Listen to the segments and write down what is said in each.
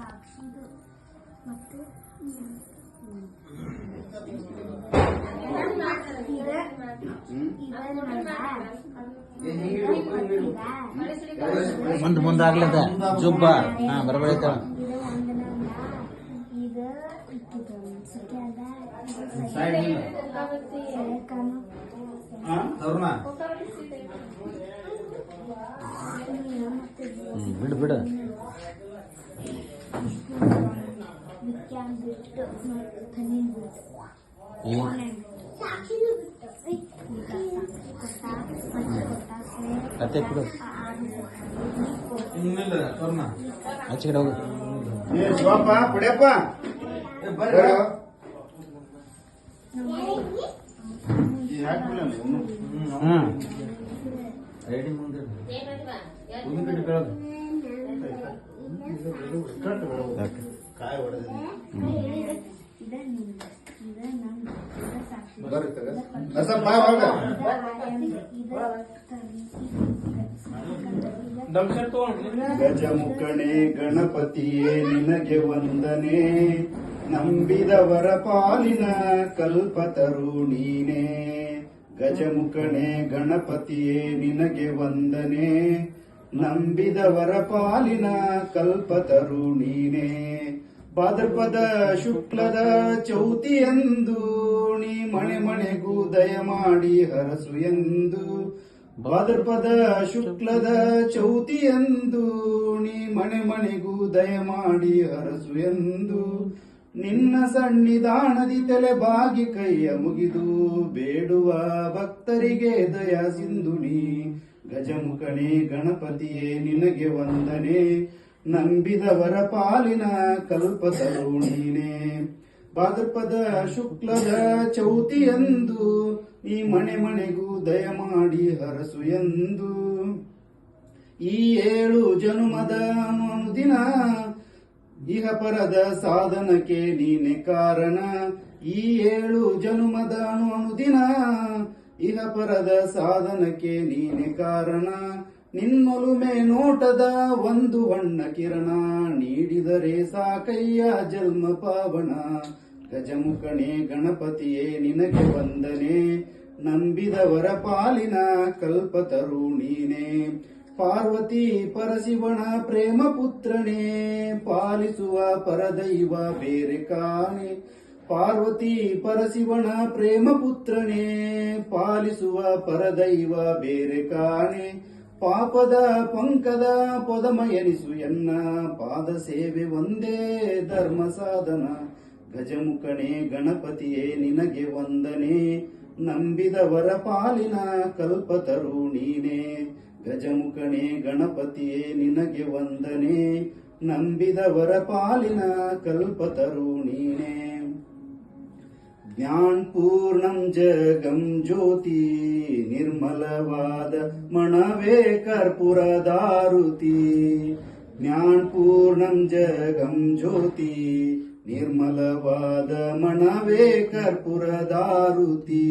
ಸಾಕ್ಷಿದು ಮತ್ತು ಮುಂದಾಗ್ಲದ ಜುಬ್ಬ ಬರಬರೈತ ಬಿಡು ಬಿಡು ಕತೆ ಕೊಡು ಆಚೆ ಕಡೆ ಹೋಗು ಶಿವಪ್ಪ ಪುಡಿಯಪ್ಪ ಐಡಿ ಮುಂದೆ ಕಾಯಿ ಹೊಡೆದ ಗಜಮುಖಣೆ ಗಣಪತಿಯೇ ನಿನಗೆ ವಂದನೆ, ನಂಬಿದವರ ಪಾಲಿನ ಕಲ್ಪತರು ನೀನೇ. ಗಜಮುಖಣೆ ಗಣಪತಿಯೇ ನಿನಗೆ ವಂದನೆ, ನಂಬಿದವರ ಪಾಲಿನ ಕಲ್ಪತರು ನೀನೇ. ಭಾದ್ರಪದ ಶುಕ್ಲದ ಚೌತಿಯಂದು ನೀ ಮಣೆ ಮಣೆಗೂ ದಯ ಮಾಡಿ ಹರಸು ಎಂದು. ಭಾದ್ರಪದ ಶುಕ್ಲದ ಚೌತಿಯಂದು ನೀ ಮಣೆ ಮಣೆಗೂ ದಯ ಮಾಡಿ ಹರಸು ಎಂದು. ನಿನ್ನ ಸನ್ನಿಧಾನದಿ ತಲೆ ಬಾಗಿ ಕೈಯ ಮುಗಿದು ಬೇಡುವ ಭಕ್ತರಿಗೆ ದಯ ಸಿಂಧು ನೀ. ಗಜಮುಖನೇ ಗಣಪತಿಯೇ ನಿನಗೆ ವಂದನೆ, ನಂಬಿದವರ ಪಾಲಿನ ಕಲ್ಪತರು ನೀನೇ. ಭಾದ್ರಪದ ಶುಕ್ಲದ ಚೌತಿಯಂದು ಈ ಮಣೆ ಮಣೆಗೂ ದಯ ಮಾಡಿ ಹರಸು ಎಂದು. ಈ 7 ಜನುಮದ ಅನುದಿನ ಇಹ ಪರದ ಸಾಧನಕ್ಕೆ ನೀನೆ ಕಾರಣ. ಈ 7 ಜನುಮದ ಅನುದಿನ ಇಹ ಪರದ ಸಾಧನಕ್ಕೆ ನೀನೆ ಕಾರಣ. ನಿನ್ನೊಲುಮೆ ನೋಟದ ಒಂದು ಬಣ್ಣ ಕಿರಣ, ನೀಡಿದರೆ ಸಾಕಯ್ಯ ಜನ್ಮ ಪಾವನ. ಗಜಮುಖನೇ ಗಣಪತಿಯೇ ನಿನಗೆ ವಂದನೆ, ನಂಬಿದವರ ಪಾಲಿನ ಕಲ್ಪತರು ನೀನೇ. ಪಾರ್ವತಿ ಪರಶಿವನ ಪ್ರೇಮ ಪುತ್ರನೇ, ಪಾಲಿಸುವ ಪರದೈವ ಬೇರೆ ಕಾಣೆ. ಪಾರ್ವತಿ ಪರಶಿವನ ಪ್ರೇಮ ಪುತ್ರನೇ, ಪಾಲಿಸುವ ಪರದೈವ ಬೇರೆ ಕಾಣೆ. ಪಾಪದ ಪಂಕದ ಪೊದಮ ಎನಿಸು ಎನ್ನ, ಪಾದ ಸೇವೆ ಒಂದೇ ಧರ್ಮ ಸಾಧನ. ಗಜಮುಖನೇ ಗಣಪತಿಯೇ ನಿನಗೆ ವಂದನೆ, ನಂಬಿದವರ ಪಾಲಿನ ಕಲ್ಪತರು ನೀನೇ. ಗಜಮುಖನೇ ಗಣಪತಿಯೇ ನಿನಗೆ ವಂದನೆ, ನಂಬಿದವರ ಪಾಲಿನ ಕಲ್ಪತರು ನೀನೇ. ಜ್ಞಾನಪೂರ್ಣಂ ಜಗಂ ಜ್ಯೋತಿ, ನಿರ್ಮಲವಾದ ಮಣವೇ ಕರ್ಪೂರದಾರುತಿ. ಜ್ಞಾನಪೂರ್ಣಂ ಜಗಂ ಜ್ಯೋತಿ, ನಿರ್ಮಲವಾದ ಮಣವೇ ಕರ್ಪೂರದಾರುತಿ.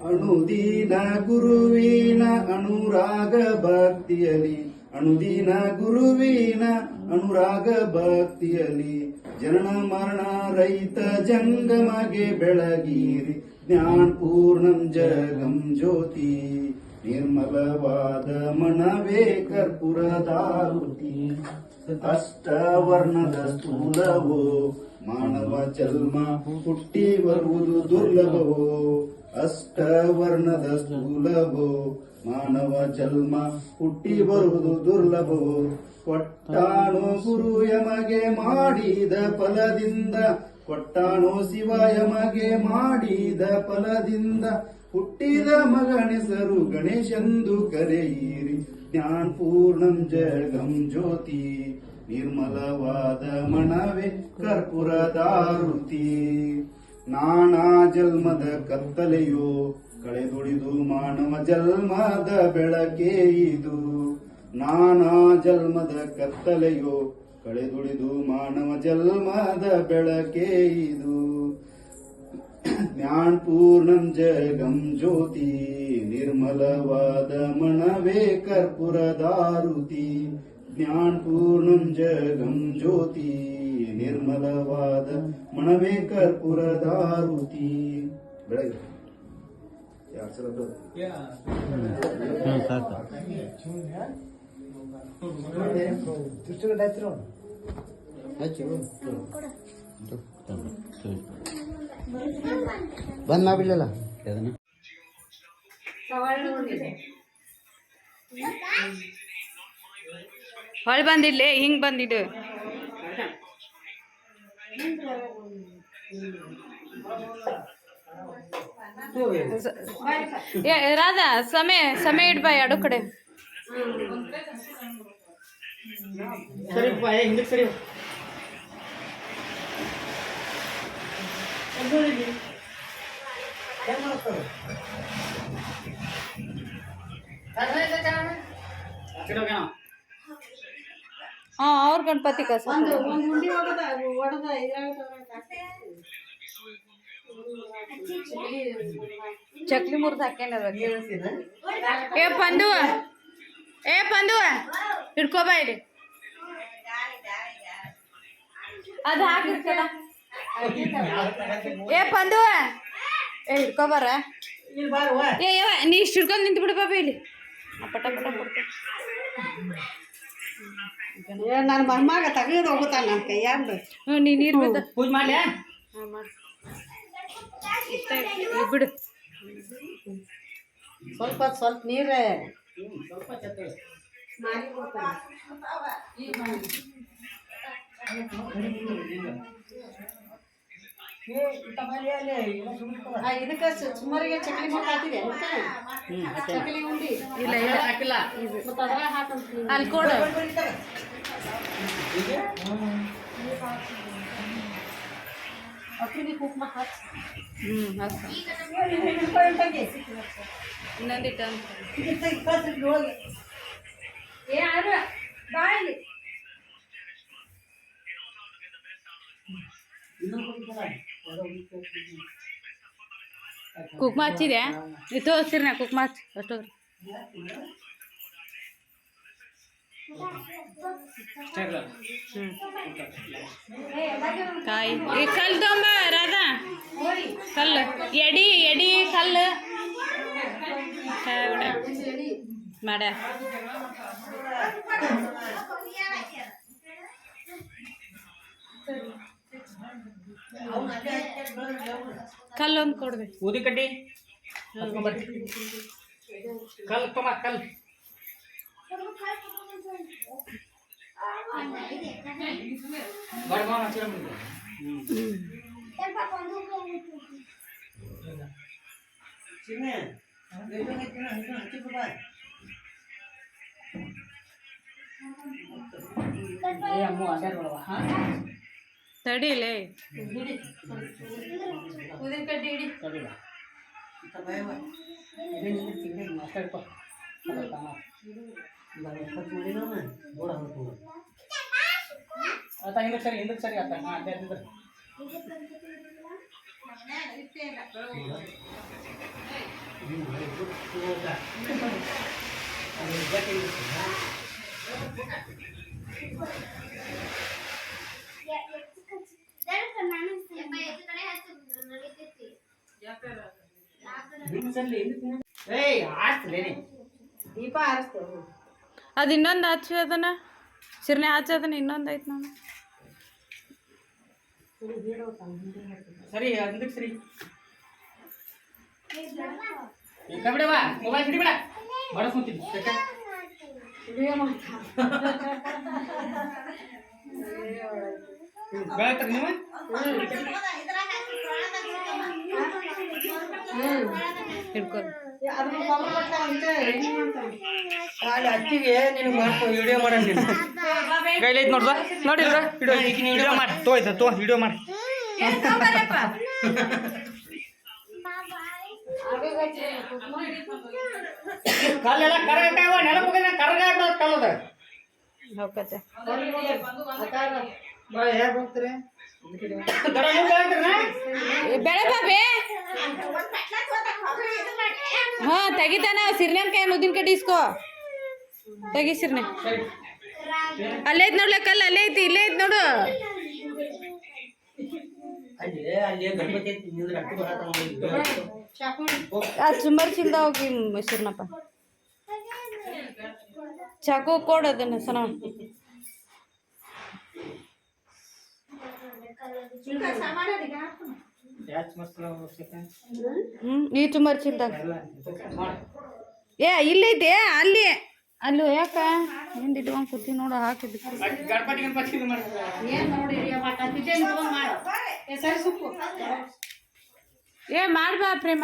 ಅಣುದೀನ ಗುರುವಿನ ಅನುರಾಗ ಭಕ್ತಿಯಲಿ, ಅಣುದೀನ ಗುರುವಿನ ಅನುರಾಗ ಭಕ್ತಿಯಲಿ. ಜನನ ಮರಣ ರಹಿತ ಜಂಗಮಗೆ ಬೆಳಗೀರಿ. ಜ್ಞಾನಪೂರ್ಣಂ ಜಗಂ ಜ್ಯೋತಿ, ನಿರ್ಮಲವಾದ ಮಣವೇ ಕರ್ಪೂರದಾರುತಿ. ಅಷ್ಟವರ್ಣದ ಸ್ಥೂಲವೋ ಮಾನವ ಜನ್ಮ ಹುಟ್ಟಿ ಬರುವುದು ದುರ್ಲಭವೋ. ಅಷ್ಟವರ್ಣದ ಸ್ಥೂಲವೋ ಮಾನವ ಜನ್ಮ ಹುಟ್ಟಿ ಬರುವುದು ದುರ್ಲಭವೋ. ಕೊಟ್ಟಾಣೋ ಗುರು ಯಮಗೆ ಮಾಡಿದ ಫಲದಿಂದ, ಕೊಟ್ಟಾಣೋ ಶಿವ ಯಮಗೆ ಮಾಡಿದ ಫಲದಿಂದ. ಹುಟ್ಟಿದ ಮಗನೆಸರು ಗಣೇಶಂದು ಕರೆಯಿರಿ. ಜ್ಞಾನಪೂರ್ಣಂ ಜಗಂ ಜ್ಯೋತಿ, ನಿರ್ಮಲವಾದ ಮಣವೇ ಕರ್ಪೂರದಾರುತಿ. ನಾನಾ ಜನ್ಮದ ಕತ್ತಲೆಯೋ ಕಳೆದುಳಿದು ಮಾನವ ಜನ್ಮದ ಬೆಳಕೆ ಇದು. ನಾನಾ ಜನ್ಮದ ಕತ್ತಲೆಯೋ ಕಳೆದುಳಿದು ಮಾನವ ಜನ್ಮದ ಬೆಳಕೆ ಇದು. ಜ್ಞಾನಪೂರ್ಣಂ ಜಗಂ ಜ್ಯೋತಿ, ನಿರ್ಮಲವಾದ ಮಣವೇ ಕರ್ಪೂರದಾರುತಿ. ಜ್ಞಾನಪೂರ್ಣಂ ಜಗಂ ಜ್ಯೋತಿ ನಿರ್ಮಲವಾದ ಮಣವೇ ಕರ್ಪೂರದಾರುತಿ ಬೆಳಗ್ಗೆ 2 ಸಲ ಬಿಡು. ಸಾಕು ಬಂದ್ ಮಾಡ್ಬಿಡ್ಲಲ್ಲ ಅದನ್ನ ಹೊಳ್ ಬಂದಿಡ್ಲಿ ಹಿಂಗ್ ಬಂದಿಡು ರಾಧಾ ಸಮಯ ಇಡ್ಬಾ ಎರಡು ಕಡೆ ಸರಿಪ್ಪ ಹಿಂದಕ್ಕೆ ಸರಿ ಹಾ ಅವ್ರ ಗಣಪತಿ ಕಸ ಚಕ್ಲಿ ಮುರ್ದು ಹಾಕ್ಯಾನ ಏ ಪಂದು ಹಿಡ್ಕೋಬ ಇಲ್ಲಿ ಅದು ಹಾಕಿರ್ಕಲ್ಲ ಏ ಪಂದು ಏ ಹಿಡ್ಕೋಬಾರ ಏ ಯವ್ವ ನೀ ಇಷ್ಟು ಹಿಡ್ಕೊಂಡು ನಿಂತು ಬಿಡು ಬಾಬಾ ಇಲ್ಲಿ ಪಟ ಪಟ ಕೊಡ್ತೇನೆ ನನ್ನ ಮೊಮ್ಮಗ ತೆಗೆದು ಹೋಗುತ್ತಾನ ನನ್ನ ಕೈಯಾಂದು. ಹ್ಞೂ ನೀ ನೀರು ಬಿದ್ದ ಪೂಜೆ ಮಾಡ್ಲಿ ಹಾಂ ಮಾಡಿ ಇಷ್ಟ ಬಿಡು ಸ್ವಲ್ಪ ನೀರೇ ಇದಕ್ಕೆ ಸುಮಾರಿಗೆ ಚಕ್ಲಿ ಮಾಡಿ ಹಾಕಿದೆ ಚಕ್ಲಿ ಉಂಡಿ ಇಲ್ಲ ಇಲ್ಲ ಹಾಕಿಲ್ಲ ಮತ್ತೆ ಅದ್ರಾಗ ಹಾಕಂತ ಅಲ್ಲಿ ಕೊಡು ಅಕ್ಕಿಗೆ ಕುಕ್ಮ ಹಾಕಿ ಹ್ಞೂ ಇನ್ನೊಂದಿಟ್ಟು ಹೋಗಿ ಏ ಅರ ಬಾಯಲ್ಲಿ ಕುಕ್ಮ ಹಚ್ಚಿದೆ ಇದು ತೋರಿಸ್ತೀರಿ ನಾ ಕುಕ್ಮ ಹಚ್ಚಿ ಅಷ್ಟೋದ್ರಿ ಕಾಯಿ ಈ ಕಲ್ಲು ತೊಂಬ ರಾಧಾ ಕಲ್ಲು ಎಡಿ ಕಲ್ಲು ಮಾಡ ಕಲ್ಲೊಂದು ಕೊಡ್ಬೇಕು ಊದಿ ಕಡ್ಡಿ ಕಲ್ ತೊಂಬ ಕಲ್ ಬಡ ತಡಿಲೇ ಉದಿನ ಕಡ್ಡಿ ಹಿಡಿ ಹಿಂದಕ್ಕೆ ಸರಿ ಆತ ಅದೇ ದೀಪ ಆರಿಸ್ತೇವೆ ಅದು ಇನ್ನೊಂದು ಹಚ್ಚಿ ಅದನ್ನ ಸಿರ್ನೆ ಹಚ್ಚಿ ಅದನ್ನ ಇನ್ನೊಂದು ಐತೆ ನೋಡಿ ಸರಿ ಹಿಂದಕ್ಕೆ ಸರಿ ಬಿಡವಾ ಮೊಬೈಲ್ ಹಿಡಿಬೇಡ ಬಡಸ್ಕೊಂತೀನಿ ಬೆಳಗ್ತಾರೆ ನೀವು ಹಿಡ್ಕೊ ಅಲ್ಲಿ ಅಕ್ಕಿಗೆ ನೀನು ಮಾಡ್ಕೊ ವಿಡಿಯೋ ಮಾಡಂಗಿಲ್ಲ ಗೈಲೈತ್ ನೋಡ್ದ ನೋಡಿ ವಿಡಿಯೋ ಮಾಡಿ ತೋ ವಿಡಿಯೋ ಮಾಡಿ ಕಲ್ಲೆಲ್ಲ ಕರಗಟ್ಟ ನೆನಪುಗ ಕರಗಾಟ ಕಲ್ಲದ ಹೋಗತ್ತೆ ಹೇಗೆ ಹೋಗ್ತೀರಿ ಬೆಳೆ ಬಾಬೆ ಹಾ ತೆಗಿತಾನ ಸಿರ್ನೆ ಕೈ ಉದ್ದಿನ ಕಡ್ಡಿ ಇಸ್ಕೋ ತೆಗಿ ಸಿರ್ನೆ ಅಲ್ಲೇ ಐತ್ ನೋಡ್ಲೆ ಕಲ್ಲ ಅಲ್ಲೇ ಐತಿ ಇಲ್ಲೇ ಐತ್ ನೋಡು ಅಲ್ಲಿ ಗಣಪತಿ ಐತಿ ನಿಂದ್ರ ಅಟ್ಟಿ ಬರತ್ತ ಆ ಚುಂಬರ್ ಚಿಲ್ದ ಹೋಗಿ ಮೈಸೂರ್ನಪ್ಪ ಚಾಕು ಕೊಡು ಅದನ್ನ ಸನ ಈ ಚುಂಬರ್ ಚಿಲ್ದಾಗ ಏ ಇಲ್ಲೈತೆ ಅಲ್ಲಿ ಅಲ್ಲೂ ಯಾಕ ಹಿಂದೆ ಇಟ್ಕೊಂಡು ಕೂತಿ ನೋಡು ಹಾಕಿದ್ದು ಗಣಪತಿ ಏ ಮಾಡ್ಬಾ ಪ್ರೇಮ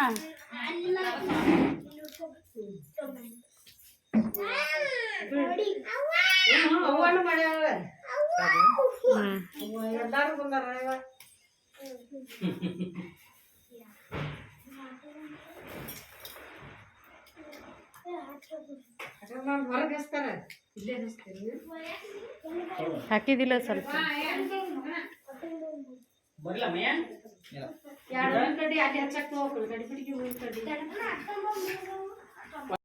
ಹಾಕಿದಿಲ್ಲ ಸ್ವಲ್ಪ ಬರ್ಲ ಮಯ್ಯ ಎರಡು ಕಡೆ ಅಲ್ಲಿ ಹಚ್ಚಕ್ ಹೋಗ್ಬಿಡು ಗಡಿಬಿಡಿಗೆ